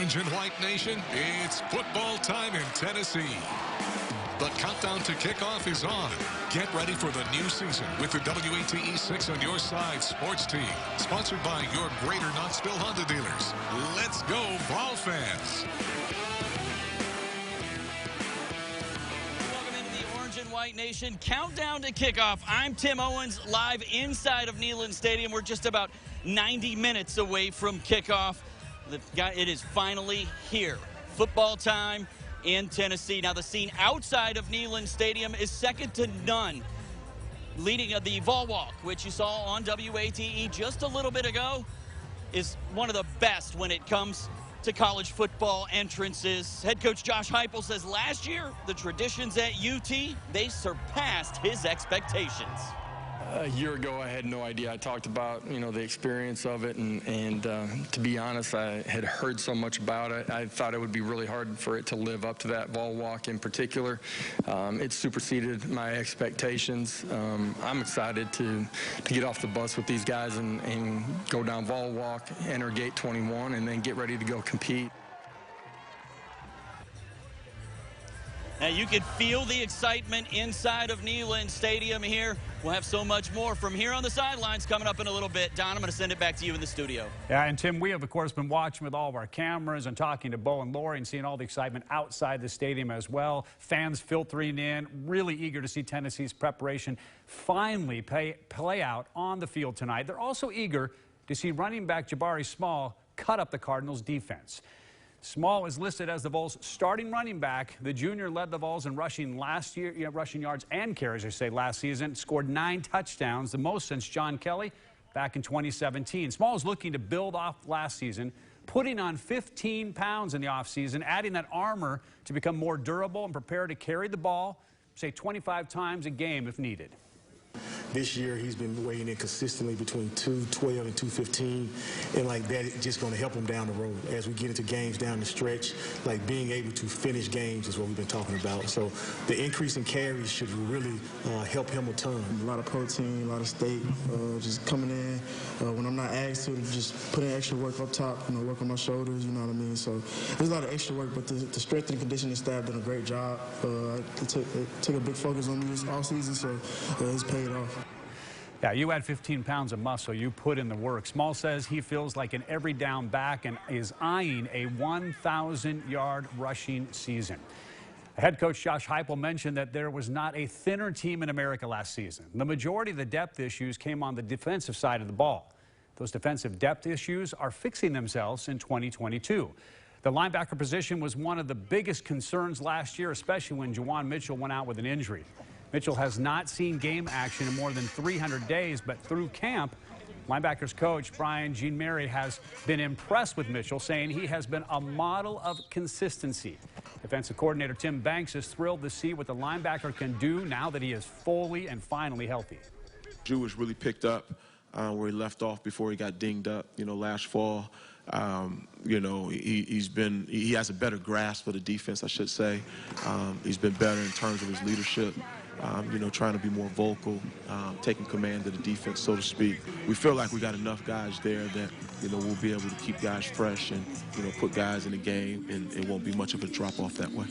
Orange and White Nation, it's football time in Tennessee. The countdown to kickoff is on. Get ready for the new season with the WATE 6 on your side sports team. Sponsored by your Greater Knoxville Honda dealers. Let's go, Vol fans. Welcome into the Orange and White Nation countdown to kickoff. I'm Tim Owens, live inside of Neyland Stadium. We're just about 90 minutes away from kickoff. It is finally here. Football time in Tennessee. Now, the scene outside of Neyland Stadium is second to none. Leading the Vol Walk, which you saw on WATE just a little bit ago, is one of the best when it comes to college football entrances. Head coach Josh Heupel says last year, the traditions at UT, they surpassed his expectations. A year ago, I had no idea. I talked about, the experience of it, and to be honest, I had heard so much about it. I thought it would be really hard for it to live up to that Vol Walk in particular. It superseded my expectations. I'm excited to get off the bus with these guys and go down Vol Walk, enter Gate 21, and then get ready to go compete. Now, you can feel the excitement inside of Neyland Stadium here. We'll have so much more from here on the sidelines coming up in a little bit. Don, I'm going to send it back to you in the studio. Yeah, and Tim, we have, of course, been watching with all of our cameras and talking to Bo and Lori and seeing all the excitement outside the stadium as well. Fans filtering in, really eager to see Tennessee's preparation finally play out on the field tonight. They're also eager to see running back Jabari Small cut up the Cardinals' defense. Small is listed as the Vols' starting running back. The junior led the Vols in rushing last year, rushing yards and carries, I say, last season. Scored 9 touchdowns, the most since John Kelly back in 2017. Small is looking to build off last season, putting on 15 pounds in the offseason, adding that armor to become more durable and prepare to carry the ball, say, 25 times a game if needed. This year, he's been weighing in consistently between 212 and 215, and like that, it's just going to help him down the road as we get into games down the stretch. Like being able to finish games is what we've been talking about. So the increase in carries should really help him a ton. A lot of protein, a lot of steak, just coming in when I'm not asked to just put in extra work up top, work on my shoulders, you know what I mean? So there's a lot of extra work, but the strength and conditioning staff did a great job. They took a big focus on me this offseason, so it's paid off. Yeah, you add 15 pounds of muscle, you put in the work. Small says he feels like an every down back and is eyeing a 1,000-yard rushing season. Head coach Josh Heupel mentioned that there was not a thinner team in America last season. The majority of the depth issues came on the defensive side of the ball. Those defensive depth issues are fixing themselves in 2022. The linebacker position was one of the biggest concerns last year, especially when Juwan Mitchell went out with an injury. Mitchell has not seen game action in more than 300 days, but through camp, linebackers coach Brian Jean-Mary has been impressed with Mitchell, saying he has been a model of consistency. Defensive coordinator Tim Banks is thrilled to see what the linebacker can do now that he is fully and finally healthy. Jewish really picked up where he left off before he got dinged up, last fall. He has a better grasp of the defense, I should say. He's been better in terms of his leadership. Trying to be more vocal, taking command of the defense, so to speak. We feel like we got enough guys there that, we'll be able to keep guys fresh and, put guys in the game, and it won't be much of a drop-off that way.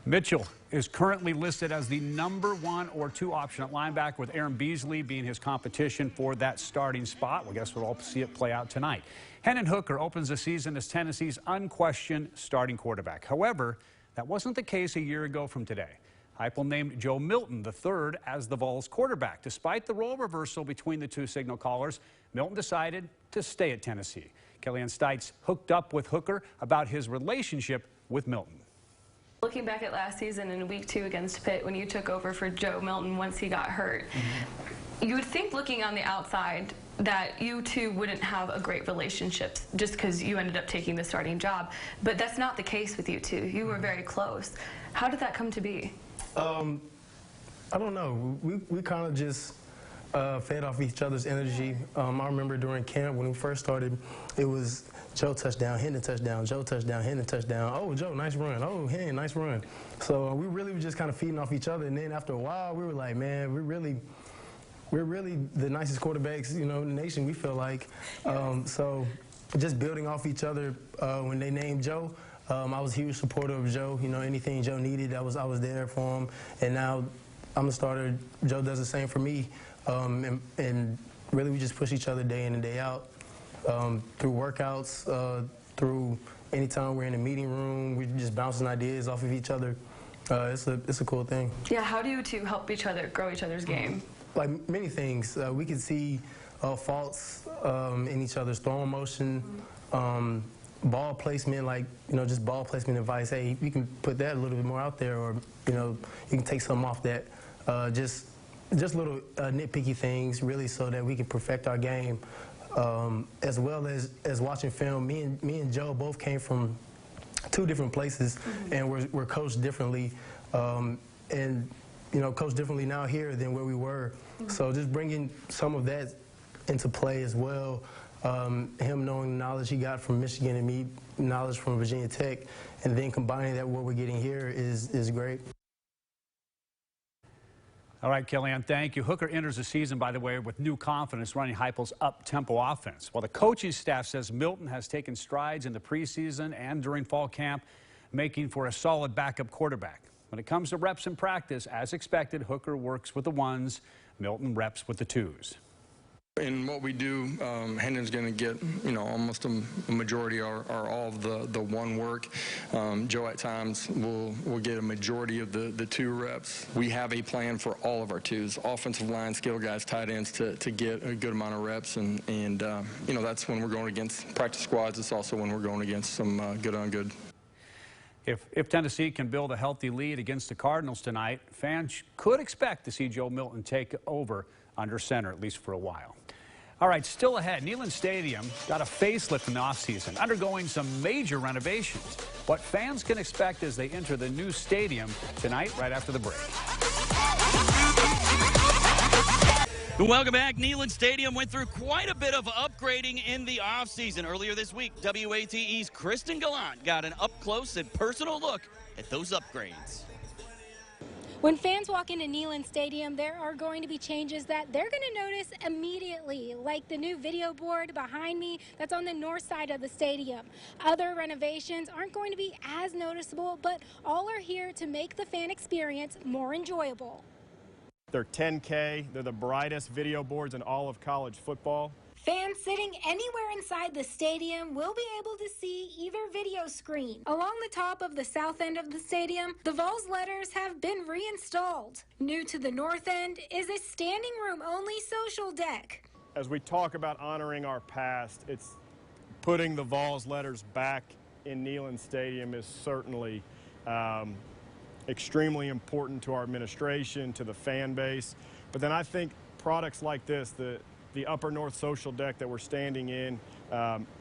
Mitchell is currently listed as the #1 or 2 option at linebacker, with Aaron Beasley being his competition for that starting spot. Well, I guess we'll all see it play out tonight. Hendon Hooker opens the season as Tennessee's unquestioned starting quarterback. However, that wasn't the case a year ago from today. Heupel named Joe Milton III as the Vols quarterback. Despite the role reversal between the two signal callers, Milton decided to stay at Tennessee. Kellyanne Stites hooked up with Hooker about his relationship with Milton. Looking back at last season in week 2 against Pitt, when you took over for Joe Milton once he got hurt, you would think, looking on the outside, that you two wouldn't have a great relationship just because you ended up taking the starting job. But that's not the case with you two. You were very close. How did that come to be? I don't know. We kind of just fed off each other's energy. I remember during camp when we first started, it was Joe touchdown, Hendon touchdown, Joe touchdown, Hendon touchdown. Oh, Joe, nice run. Oh, Hendon, nice run. So we really were just kind of feeding off each other. And then after a while, we were like, man, we're really the nicest quarterbacks, in the nation, we feel like. So just building off each other. When they named Joe, I was a huge supporter of Joe. You know, anything Joe needed, I was there for him. And now I'm a starter. Joe does the same for me. And really, we just push each other day in and day out through workouts, through anytime we're in a meeting room, we're just bouncing ideas off of each other. It's a cool thing. Yeah, how do you two help each other grow each other's game? Like many things. We can see faults in each other's throwing motion, ball placement, like, you know, just ball placement advice. Hey, you can put that a little bit more out there, or, you know, you can take something off that. Just little nitpicky things, really, so that we can perfect our game. As well as watching film, me and Joe both came from two different places, and we're coached differently, and you know, coached differently now here than where we were. So just bringing some of that into play as well. Him knowing the knowledge he got from Michigan and me knowledge from Virginia Tech, and then combining that with what we're getting here is great. All right, Kellyanne, thank you. Hooker enters the season, by the way, with new confidence running Heupel's up-tempo offense. While the coaching staff says Milton has taken strides in the preseason and during fall camp, making for a solid backup quarterback. When it comes to reps in practice, as expected, Hooker works with the ones, Milton reps with the twos. In what we do, Hendon's going to get, you know, almost a majority or all of the one work. Joe at times will get a majority of the two reps. We have a plan for all of our twos, offensive line, skill guys, tight ends, to get a good amount of reps. And you know, that's when we're going against practice squads. It's also when we're going against some good on good. If Tennessee can build a healthy lead against the Cardinals tonight, fans could expect to see Joe Milton take over under center, at least for a while. All right, still ahead, Neyland Stadium got a facelift in the offseason, undergoing some major renovations. What fans can expect as they enter the new stadium tonight, right after the break. Welcome back. Neyland Stadium went through quite a bit of upgrading in the offseason. Earlier this week, WATE's Kristen Gallant got an up-close and personal look at those upgrades. When fans walk into Neyland Stadium, there are going to be changes that they're going to notice immediately, like the new video board behind me that's on the north side of the stadium. Other renovations aren't going to be as noticeable, but all are here to make the fan experience more enjoyable. They're 10K, they're the brightest video boards in all of college football. Fans sitting anywhere inside the stadium will be able to see either video screen. Along the top of the south end of the stadium, the Vols letters have been reinstalled. New to the north end is a standing room only social deck. As we talk about honoring our past, it's putting the Vols letters back in Neyland Stadium is certainly extremely important to our administration, to the fan base. But then I think products like this, the upper north social deck that we're standing in,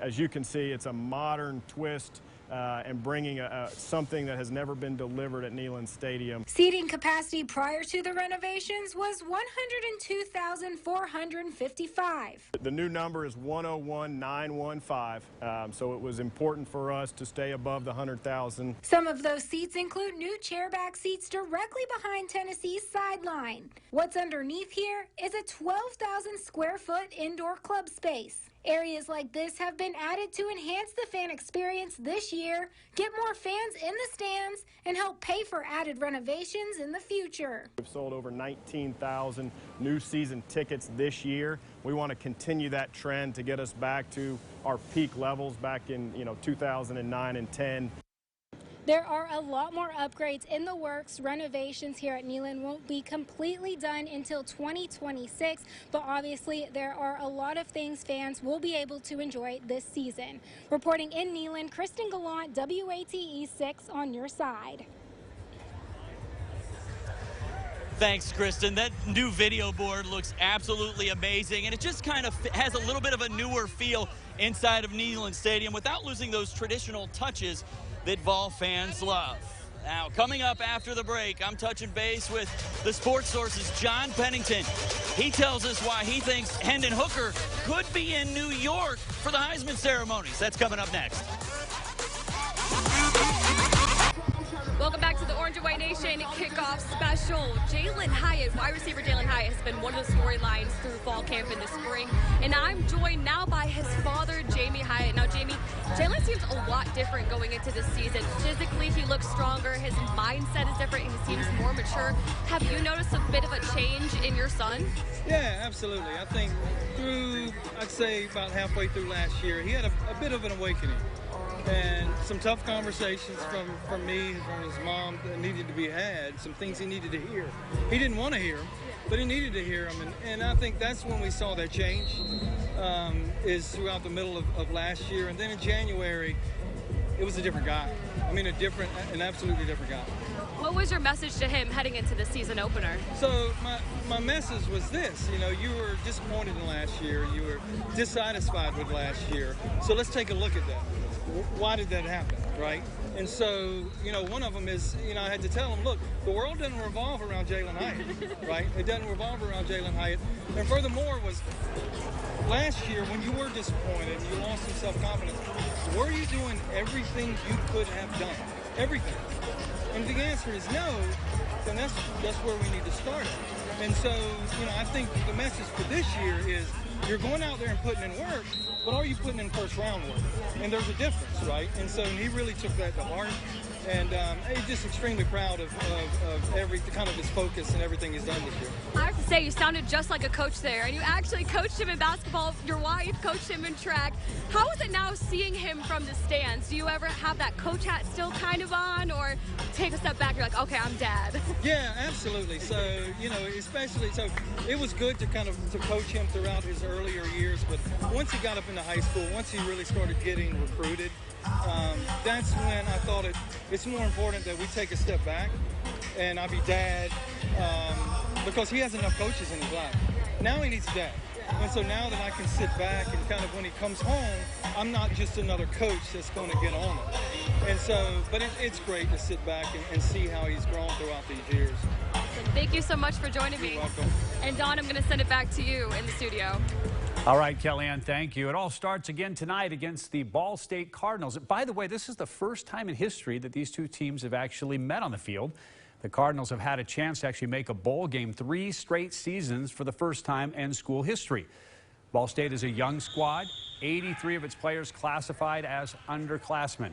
as you can see, it's a modern twist and bringing something that has never been delivered at Neyland Stadium. Seating capacity prior to the renovations was 102,455. The new number is 101,915, so it was important for us to stay above the 100,000. Some of those seats include new chairback seats directly behind Tennessee's sideline. What's underneath here is a 12,000 square foot indoor club space. Areas like this have been added to enhance the fan experience this year, get more fans in the stands, and help pay for added renovations in the future. We've sold over 19,000 new season tickets this year. We want to continue that trend to get us back to our peak levels back in 2009 and 10. There are a lot more upgrades in the works. Renovations here at Neyland won't be completely done until 2026, but obviously there are a lot of things fans will be able to enjoy this season. Reporting in Neyland, Kristen Gallant, WATE 6 on your side. Thanks, Kristen. That new video board looks absolutely amazing, and it just kind of has a little bit of a newer feel inside of Neyland Stadium without losing those traditional touches that Vol fans love. Now, coming up after the break, I'm touching base with the Sports Source's John Pennington. He tells us why he thinks Hendon Hooker could be in New York for the Heisman ceremonies. That's coming up next. Welcome back to the Orange and White Nation kickoff special. Jalen Hyatt, wide receiver Jalen Hyatt, has been one of the storylines through fall camp in the spring. And I'm joined now by his father, Jamie Hyatt. Now, Jamie, Jalen seems a lot different going into this season. Physically, he looks stronger. His mindset is different. He seems more mature. Have you noticed a bit of a change in your son? Yeah, absolutely. I think I'd say about halfway through last year, he had a bit of an awakening. And some tough conversations from me, from his mom that needed to be had, some things he needed to hear. He didn't want to hear them, but he needed to hear them. And I think that's when we saw that change, is throughout the middle of last year. And then in January, it was a different guy. I mean, an absolutely different guy. What was your message to him heading into the season opener? So my message was this, you were disappointed in last year, you were dissatisfied with last year. So let's take a look at that. Why did that happen, right? And so, one of them is, I had to tell him, look, the world doesn't revolve around Jalen Hyatt, right? It doesn't revolve around Jalen Hyatt. And furthermore was, last year when you were disappointed and you lost some self-confidence, were you doing everything you could have done? Everything. And if the answer is no, then that's where we need to start. And so, I think the message for this year is you're going out there and putting in work, but are you putting in first round work? And there's a difference, right? And so he really took that to heart. And he's just extremely proud of kind of his focus and everything he's done this year. I have to say, you sounded just like a coach there, and you actually coached him in basketball. Your wife coached him in track. How is it now seeing him from the stands? Do you ever have that coach hat still kind of on, or take a step back, you're like, okay, I'm dad? Yeah, absolutely. So, especially, so it was good to to coach him throughout his earlier years, but once he got up into high school, once he really started getting recruited, that's when I thought it's more important that we take a step back and I be dad, because he has enough coaches in his life. Now he needs dad. And so now that I can sit back and kind of when he comes home, I'm not just another coach that's going to get on him. And so, but it's great to sit back and see how he's grown throughout these years. Thank you so much for joining me. You're welcome. And Don, I'm going to send it back to you in the studio. All right, Kellyanne, thank you. It all starts again tonight against the Ball State Cardinals. By the way, this is the first time in history that these two teams have actually met on the field. The Cardinals have had a chance to actually make a bowl game 3 straight seasons for the first time in school history. Ball State is a young squad, 83 of its players classified as underclassmen.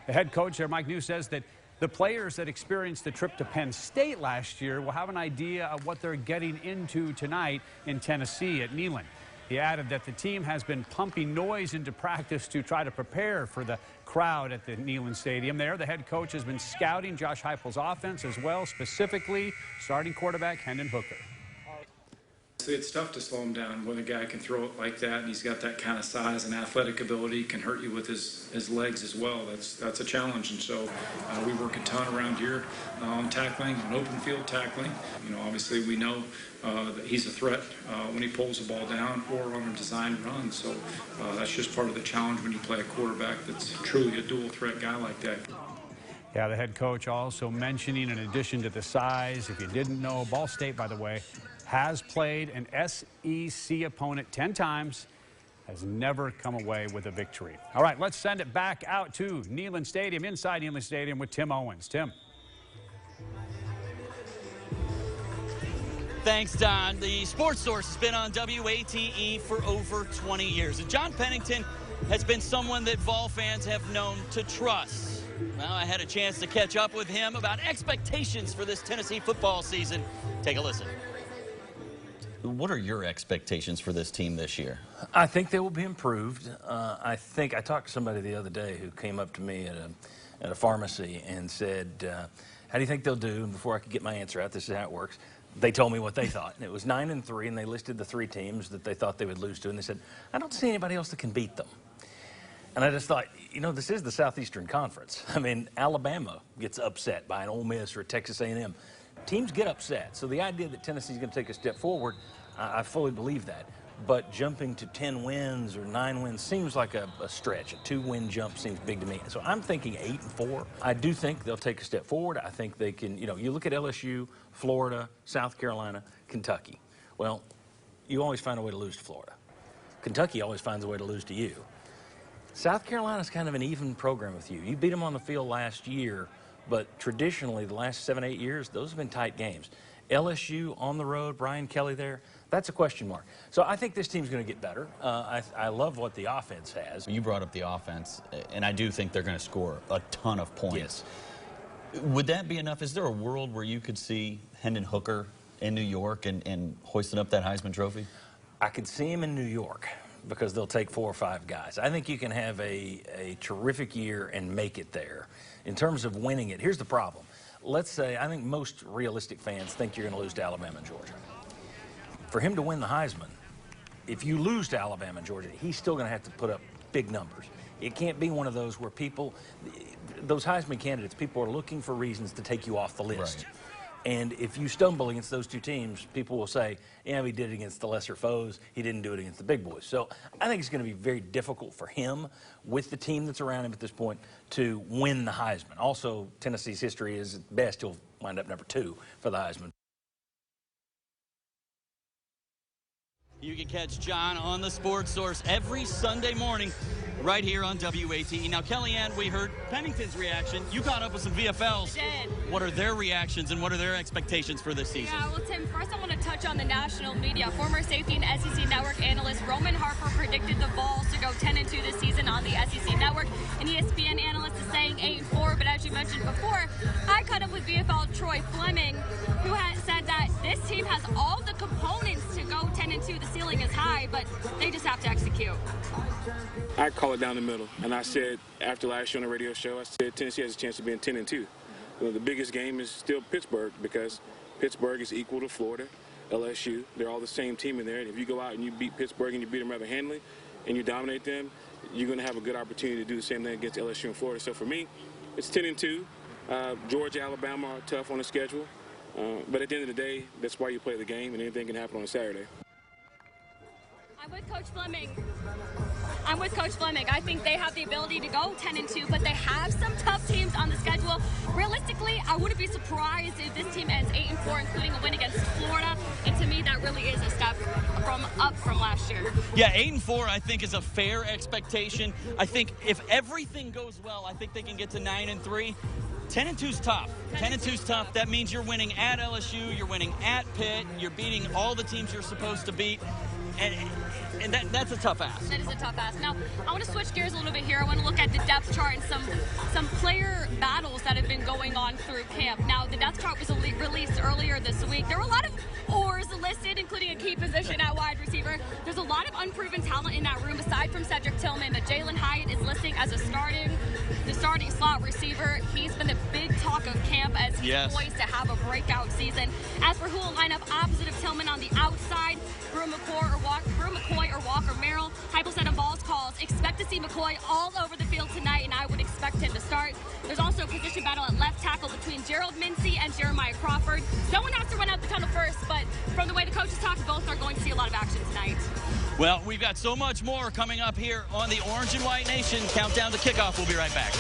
The head coach there, Mike New, says that the players that experienced the trip to Penn State last year will have an idea of what they're getting into tonight in Tennessee at Neyland. He added that the team has been pumping noise into practice to try to prepare for the crowd at the Neyland Stadium there. The head coach has been scouting Josh Heupel's offense as well, specifically starting quarterback Hendon Hooker. It's tough to slow him down when a guy can throw it like that, and he's got that kind of size and athletic ability, can hurt you with his legs as well. That's a challenge, and so we work a ton around here on tackling, on open field tackling. Obviously we know that he's a threat when he pulls the ball down or on a designed run. So that's just part of the challenge when you play a quarterback that's truly a dual threat guy like that. Yeah, the head coach also mentioning, in addition to the size, if you didn't know, Ball State, by the way, has played an SEC opponent 10 times, has never come away with a victory. All right, let's send it back out to Neyland Stadium, inside Neyland Stadium with Tim Owens. Tim. Thanks, Don. The Sports Source has been on WATE for over 20 years. And John Pennington has been someone that Vol fans have known to trust. Well, I had a chance to catch up with him about expectations for this Tennessee football season. Take a listen. What are your expectations for this team this year? I think they will be improved. I talked to somebody the other day who came up to me at a pharmacy and said, how do you think they'll do? And before I could get my answer out, this is how it works. They told me what they thought. And it was 9-3, and they listed the 3 teams that they thought they would lose to. And they said, I don't see anybody else that can beat them. And I just thought, this is the Southeastern Conference. I mean, Alabama gets upset by an Ole Miss or a Texas A&M. Teams get upset. So the idea that Tennessee is going to take a step forward, I fully believe that. But jumping to 10 wins or 9 wins seems like a stretch. A 2-win jump seems big to me. So I'm thinking 8-4. I do think they'll take a step forward. I think they can, you look at LSU, Florida, South Carolina, Kentucky. Well, you always find a way to lose to Florida. Kentucky always finds a way to lose to you. South Carolina's kind of an even program with you. You beat them on the field last year, but traditionally the last 7, 8 years, those have been tight games. LSU on the road, Brian Kelly there, that's a question mark. So I think this team's going to get better. I love what the offense has. You brought up the offense, and I do think they're going to score a ton of points. Yes. Would that be enough? Is there a world where you could see Hendon Hooker in New York and hoisting up that Heisman Trophy? I could see him in New York because they'll take 4 or 5 guys. I think you can have a terrific year and make it there. In terms of winning it, here's the problem. Let's say, I think most realistic fans think you're going to lose to Alabama and Georgia. For him to win the Heisman, if you lose to Alabama and Georgia, he's still going to have to put up big numbers. It can't be one of those where people, those Heisman candidates, people are looking for reasons to take you off the list. Right. And if you stumble against those two teams, people will say, yeah, he did it against the lesser foes. He didn't do it against the big boys. So I think it's going to be very difficult for him with the team that's around him at this point to win the Heisman. Also, Tennessee's history is at best he'll wind up number 2 for the Heisman. You can catch John on the Sports Source every Sunday morning right here on WATE. Now, Kellyanne, we heard Pennington's reaction. You caught up with some VFLs. I did. What are their reactions and what are their expectations for this season? Yeah, well, Tim, first I want to touch on the national media. Former safety and SEC Network analyst Roman Harper predicted the Vols to go 10-2 this season on the SEC Network. An ESPN analyst is saying 8-4, but as you mentioned before, I caught up with VFL Troy Fleming, who has said that this team has all the components to go 10-2. The ceiling is high, but they just have to execute. I call it down the middle, and I said after last year on the radio show, I said Tennessee has a chance of being 10-2. You know, the biggest game is still Pittsburgh because Pittsburgh is equal to Florida, LSU. They're all the same team in there, and if you go out and you beat Pittsburgh and you beat them rather handily and you dominate them, you're going to have a good opportunity to do the same thing against LSU and Florida. So for me, it's 10-2. Georgia, Alabama are tough on the schedule, but at the end of the day, that's why you play the game, and anything can happen on a Saturday. I'm with Coach Fleming. I think they have the ability to go 10-2, but they have some tough teams on the schedule. Realistically, I wouldn't be surprised if this team ends 8-4, including a win against Florida. And to me, that really is a step up from last year. Yeah, 8-4, I think, is a fair expectation. I think if everything goes well, I think they can get to 9-3. 10-2's tough. 10-2's tough. That means you're winning at LSU, you're winning at Pitt, you're beating all the teams you're supposed to beat. And that's a tough ask. That is a tough ask. Now, I want to switch gears a little bit here. I want to look at the depth chart and some player battles that have been going on through camp. Now, the depth chart was released earlier this week. There were a lot of oars listed, including a key position at wide receiver. There's a lot of unproven talent in that room, aside from Cedric Tillman, but Jalen Hyatt is listing as the starting slot receiver. He's been the big talk of camp as he's poised to have a breakout season. As for who will line up opposite of Tillman on the outside, Brew McCoy or Walker Merrill. Heupel said on Vols calls, expect to see McCoy all over the field tonight, and I would expect him to start. There's also a position battle at left tackle between Gerald Mincy and Jeremiah Crawford. No one has to run out the tunnel first, but from the way the coaches talk, both are going to see a lot of action tonight. Well, we've got so much more coming up here on the Orange and White Nation. Countdown to kickoff. We'll be right back.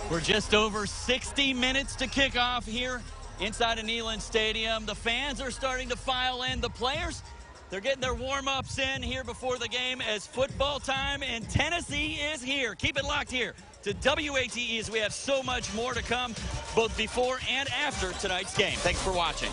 We're just over 60 minutes to kickoff here inside of Neyland Stadium. The fans are starting to file in. The players, they're getting their warm-ups in here before the game as football time in Tennessee is here. Keep it locked here to WATE as we have so much more to come both before and after tonight's game. Thanks for watching.